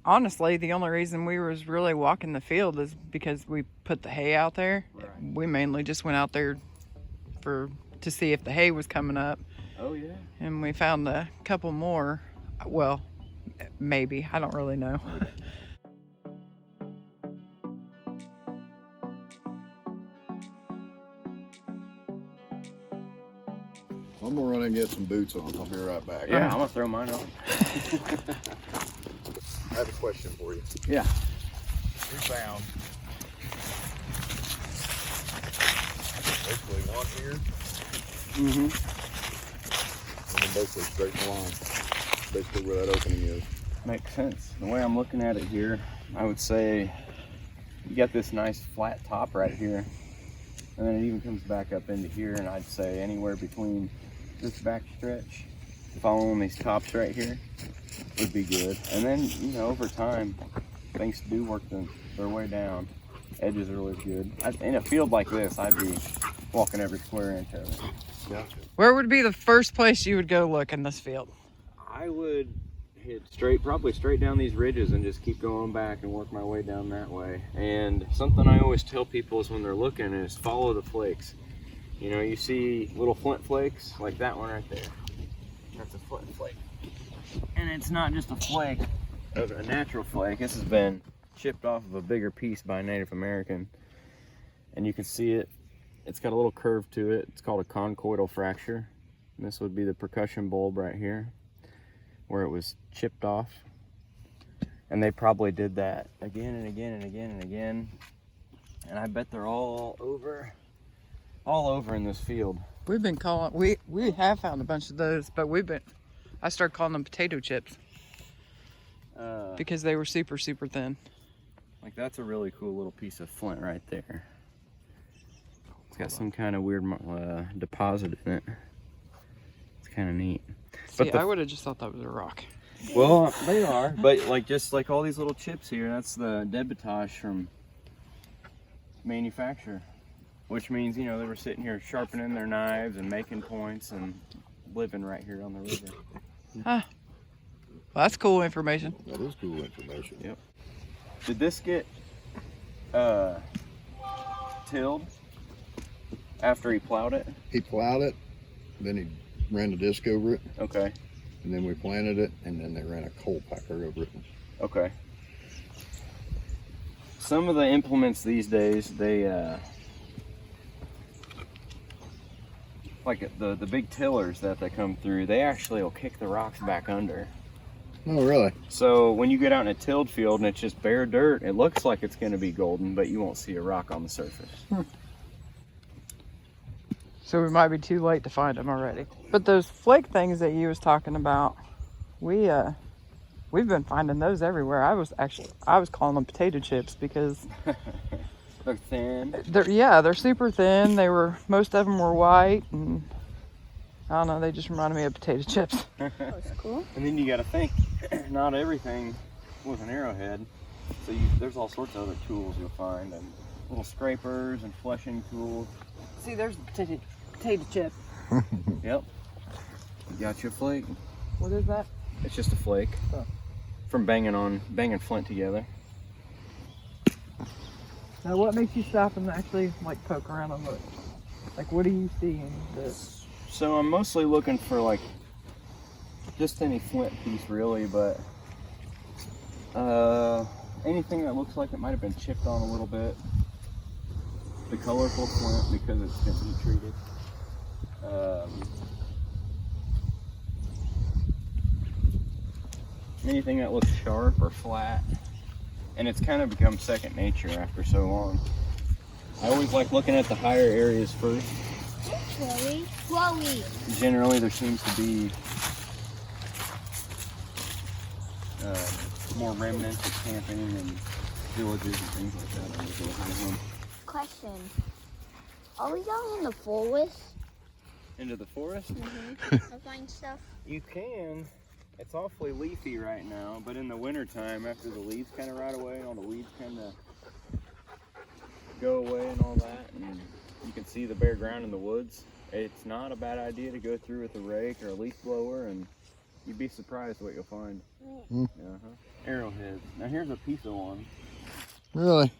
honestly, the only reason we was really walking the field is because we put the hay out there. Right. We mainly just went out there to see if the hay was coming up. Oh yeah. And we found a couple more. Well, maybe. I don't really know. I'm gonna run and get some boots on. I'll be right back. Yeah, I'm gonna throw mine on. I have a question for you. Yeah. We found basically one here, Mm-hmm. and then basically straight in line. Basically where that opening is. Makes sense. The way I'm looking at it here, I would say you got this nice flat top right here, and then it even comes back up into here, and I'd say anywhere between this back stretch, following these tops right here, would be good. And then, you know, over time, things do work their way down. Edges are always good. In a field like this, I'd be walking every square inch of it. Gotcha. Where would be the first place you would go look in this field? I would hit probably straight down these ridges and just keep going back and work my way down that way. And something I always tell people is when they're looking is follow the flakes. You know, you see little flint flakes like that one right there. That's a flint flake. And it's not just a flake, a natural flake. This has been chipped off of a bigger piece by a Native American. And you can see it. It's got a little curve to it. It's called a conchoidal fracture. And this would be the percussion bulb right here, where it was chipped off. And they probably did that again and again and again and again. And I bet they're all over in this field. We've been calling, we have found a bunch of those, but I started calling them potato chips because they were super, super thin. Like that's a really cool little piece of flint right there. It's got some kind of weird deposit in it. It's kind of neat. See, I would have just thought that was a rock. Well, they are, but like just like all these little chips here, that's the debitage from manufacture, which means, you know, they were sitting here sharpening their knives and making points and living right here on the river. Well, that's cool information. That is cool information. Yep. Did this get tilled after he plowed it? He plowed it, then he ran the disc over it, Okay. and then we planted it, and then they ran a coal packer over it. Okay. Some of the implements these days, they like the big tillers that they come through, they actually will kick the rocks back under. Oh, really? So when you get out in a tilled field and it's just bare dirt, it looks like it's going to be golden, but you won't see a rock on the surface. So we might be too late to find them already. But those flake things that you was talking about, we've been finding those everywhere. I was calling them potato chips because They're thin. They're super thin. Most of them were white, and I don't know, they just reminded me of potato chips. That's cool. And then you got to think, not everything was an arrowhead. So there's all sorts of other tools you'll find, and little scrapers and fleshing tools. See, there's the potato chip. Yep. You got your flake. What is that? It's just a flake from banging flint together. Now, what makes you stop and actually like poke around and look? Like, what do you see in this? So I'm mostly looking for like just any flint piece really, but anything that looks like it might have been chipped on a little bit. The colorful flint because it's been heat treated. Anything that looks sharp or flat. And it's kind of become second nature after so long. I always like looking at the higher areas first. Chloe. Generally there seems to be more remnants of camping and villages and things like that on these little high homes. Question. Are we going in the forest? Into the forest? To find stuff? You can. It's awfully leafy right now, but in the wintertime, after the leaves kind of rot away and all the weeds kind of go away and all that, and you can see the bare ground in the woods, it's not a bad idea to go through with a rake or a leaf blower and You'd be surprised what you'll find. Hmm. Arrowheads. Now here's a piece of one. Really?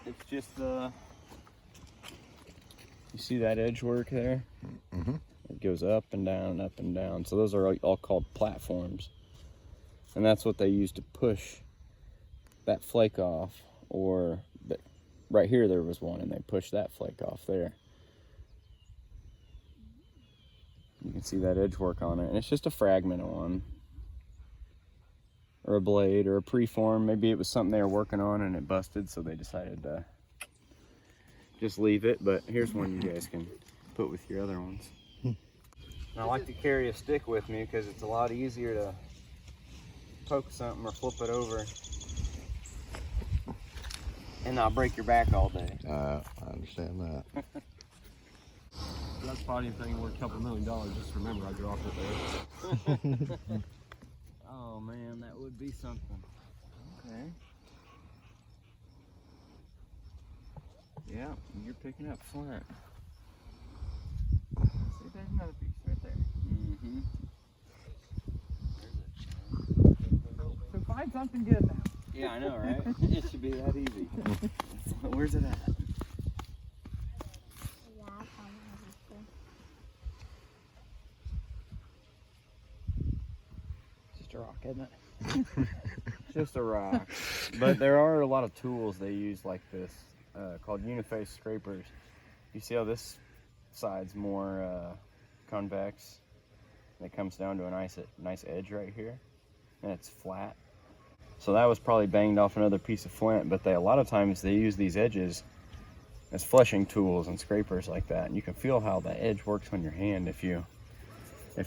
It's just you see that edge work there? Mm-hmm. It goes up and down, up and down. So those are all called platforms. And that's what they use to push that flake off. Or right here there was one and they pushed that flake off there. You can see that edge work on it. And it's just a fragment of one. Or a blade or a preform. Maybe it was something they were working on and it busted, so they decided to just leave it. But here's one you guys can put with your other ones. And I like to carry a stick with me because it's a lot easier to poke something or flip it over and not break your back all day. I understand that. That's probably anything worth a couple $1 million. Just remember, I dropped it there. Oh man, that would be something. Okay. Yeah, you're picking up flint. See, there's another piece right there. Mm-hmm. So find something good now. Yeah, I know, right? It should be that easy. Where's it at? Just a rock, isn't it? Just a rock. But there are a lot of tools they use like this, called uniface scrapers. You see how this side's more convex? It comes down to a nice edge right here, and it's flat. So that was probably banged off another piece of flint, but a lot of times they use these edges as flushing tools and scrapers like that. And you can feel how the edge works on your hand if you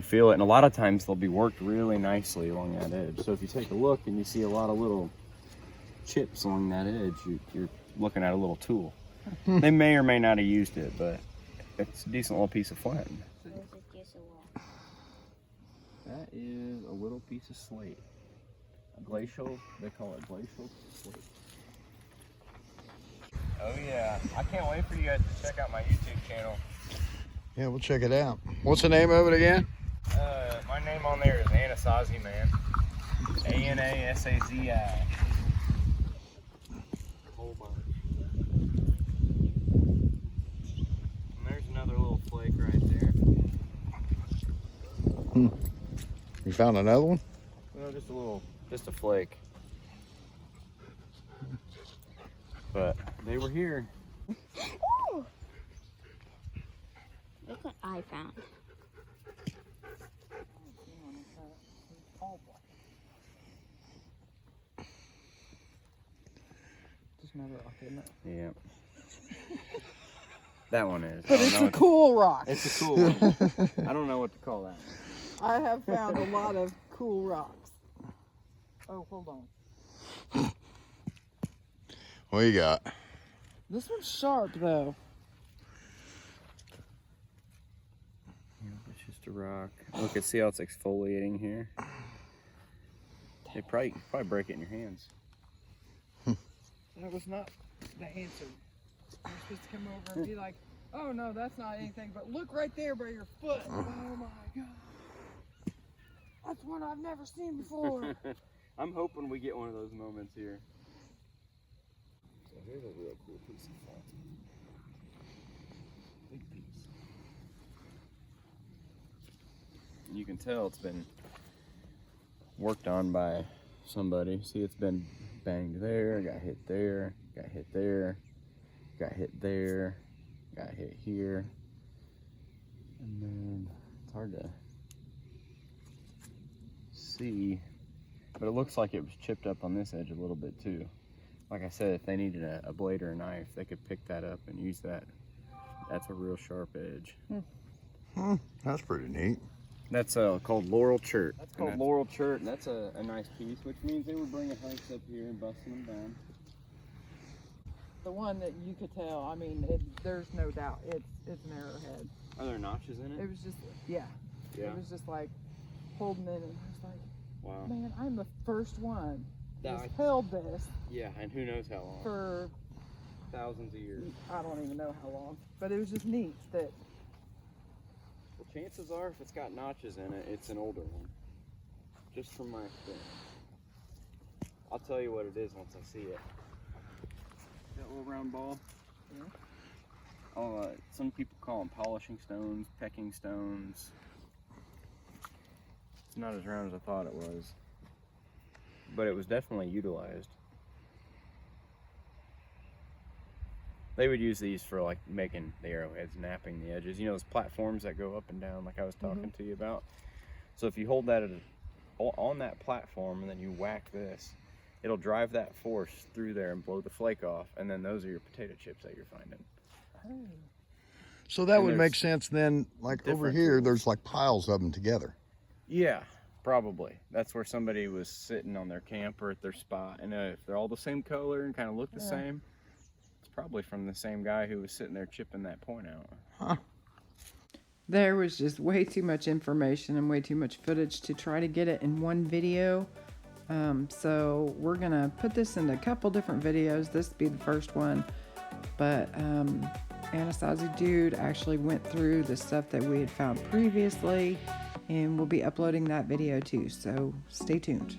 feel it. And a lot of times they'll be worked really nicely along that edge. So if you take a look and you see a lot of little chips along that edge, you're looking at a little tool. They may or may not have used it, but it's a decent little piece of flint. That is a little piece of slate. A glacial, they call it glacial slate. Oh yeah, I can't wait for you guys to check out my YouTube channel. Yeah, we'll check it out. What's the name of it again? My name on there is Anasazi Man. A-N-A-S-A-Z-I. Whole bunch. And there's another little flake right there. You found another one? Well, just a flake. But they were here. Ooh. Look what I found. Just another rock, isn't it? Yeah. That one is. But it's a cool rock. It's a cool one. I don't know what to call that one. I have found a lot of cool rocks. Oh, hold on. What you got? This one's sharp, though. Yeah, it's just a rock. Look, see how it's exfoliating here? You probably break it in your hands. That was not the answer. You're supposed to come over and be like, oh no, that's not anything, but look right there by your foot. Oh my God. That's one I've never seen before. I'm hoping we get one of those moments here. So here's a real cool piece of flint. Big piece. And you can tell it's been worked on by somebody. See, it's been banged there, got hit there, got hit there, got hit there, got hit here. And then it's hard to see, but it looks like it was chipped up on this edge a little bit too. Like I said, if they needed a blade or a knife, they could pick that up and use that. That's a real sharp edge. That's pretty neat. That's called laurel chert. That's called laurel chert, and that's a nice piece, which means they would bring the hikes up here and busting them down. The one that you could tell, I mean, there's no doubt, it's an arrowhead. Are there notches in it? It was just, yeah. It was just like holding in, and I was like, Wow. man, I'm the first one That who's held this Yeah, and who knows how long. for, Thousands of years. I don't even know how long, but it was just neat that Chances are, if it's got notches in it, it's an older one. Just from my experience. I'll tell you what it is once I see it. That little round ball? Yeah. Oh, some people call them polishing stones, pecking stones. It's not as round as I thought it was. But it was definitely utilized. They would use these for like making the arrowheads, napping the edges. You know those platforms that go up and down like I was talking to you about? So if you hold that on that platform and then you whack this, it'll drive that force through there and blow the flake off, and then those are your potato chips that you're finding. So that And would there's make sense then, like over different here, tools. there's like piles of them together. Yeah, probably. That's where somebody was sitting on their camp or at their spot. And if they're all the same color and kind of look the same, it's probably from the same guy who was sitting there chipping that point out. Huh. There was just way too much information and way too much footage to try to get it in one video. So we're gonna put this into a couple different videos. This will be the first one, but Anasazi Dude actually went through the stuff that we had found previously, and we'll be uploading that video too, so stay tuned.